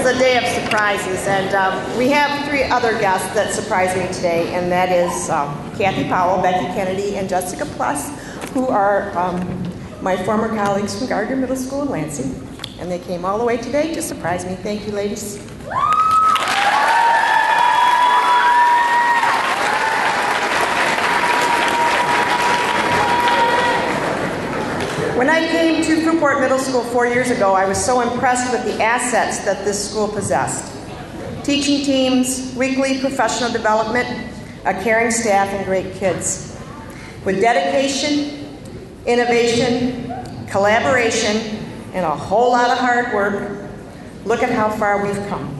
is a day of surprises, and we have three other guests that surprise me today, and that is Kathy Powell, Becky Kennedy, and Jessica Plus, who are my former colleagues from Gardner Middle School in Lansing, and they came all the way today to surprise me. Thank you, ladies. When I came to Fruitport Middle School 4 years ago, I was so impressed with the assets that this school possessed. Teaching teams, weekly professional development, a caring staff, and great kids. With dedication, innovation, collaboration, and a whole lot of hard work, look at how far we've come.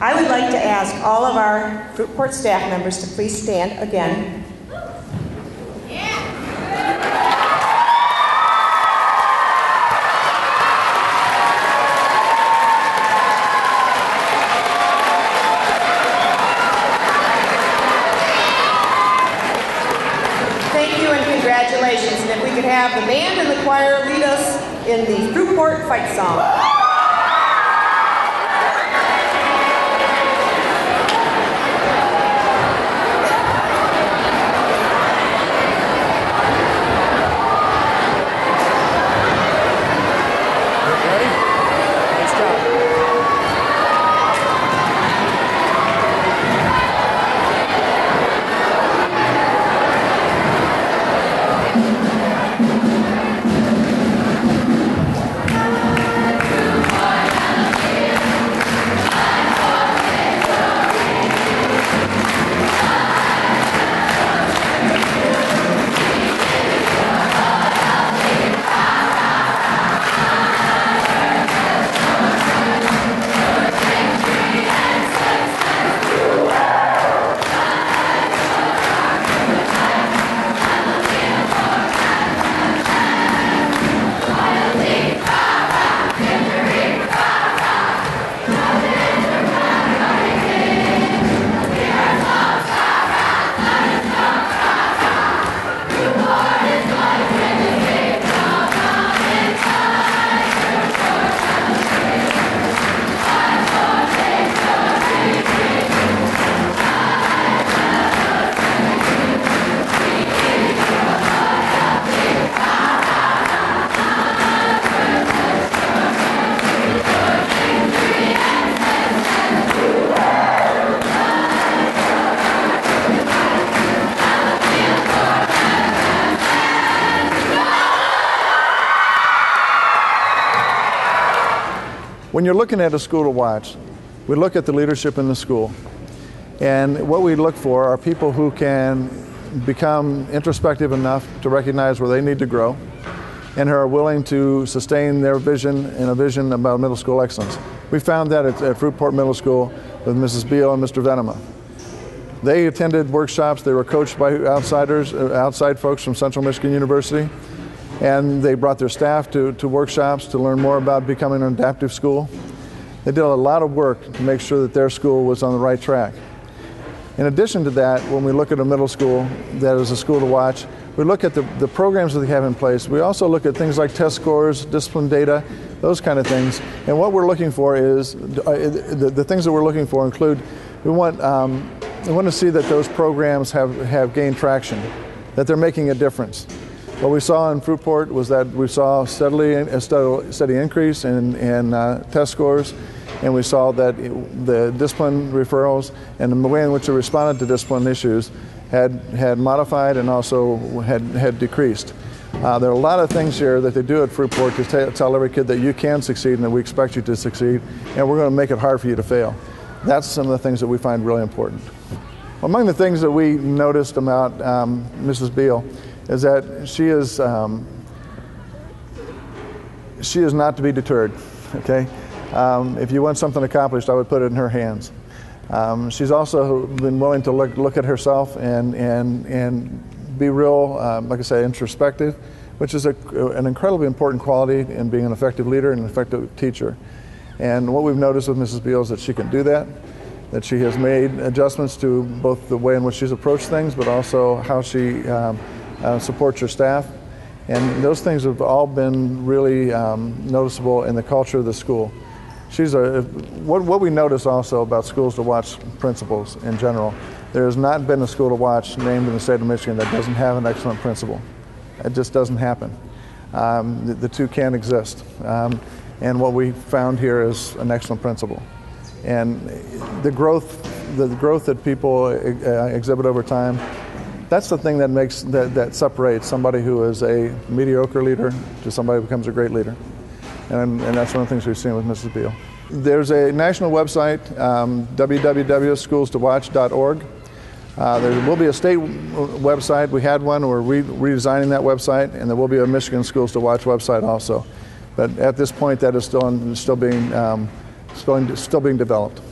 I would like to ask all of our Fruitport staff members to please stand again. Congratulations, and if we could have the band and the choir lead us in the Fruitport fight song. When you're looking at a school to watch, we look at the leadership in the school. And what we look for are people who can become introspective enough to recognize where they need to grow and who are willing to sustain their vision and a vision about middle school excellence. We found that at Fruitport Middle School with Mrs. Beal and Mr. Venema. They attended workshops. They were coached by outside folks from Central Michigan University. And they brought their staff to workshops to learn more about becoming an adaptive school. They did a lot of work to make sure that their school was on the right track. In addition to that, when we look at a middle school that is a school to watch, we look at the programs that they have in place. We also look at things like test scores, discipline data, those kind of things. And what we're looking for is, the things that we're looking for include, we want to see that those programs have gained traction, that they're making a difference. What we saw in Fruitport was that we saw a steady increase in test scores, and we saw that the discipline referrals and the way in which they responded to discipline issues had modified and also had decreased. There are a lot of things here that they do at Fruitport to tell every kid that you can succeed and that we expect you to succeed, and we're going to make it hard for you to fail. That's some of the things that we find really important. Among the things that we noticed about Mrs. Beal is that she is not to be deterred. Okay, if you want something accomplished, I would put it in her hands. She's also been willing to look at herself and be real, like I say, introspective, which is an incredibly important quality in being an effective leader and an effective teacher. And what we've noticed with Mrs. Beal is that she can do that she has made adjustments to both the way in which she's approached things, but also how she supports her staff. And those things have all been really noticeable in the culture of the school. What we notice also about schools to watch principals in general, there has not been a school to watch named in the state of Michigan that doesn't have an excellent principal. It just doesn't happen. The two can't exist. And what we found here is an excellent principal. And the growth that people exhibit over time, that's the thing that separates somebody who is a mediocre leader to somebody who becomes a great leader. And that's one of the things we've seen with Mrs. Beal. There's a national website, www.schoolstowatch.org. There will be a state website. We had one. We're redesigning that website, and there will be a Michigan Schools to Watch website also. But at this point, that is still being developed.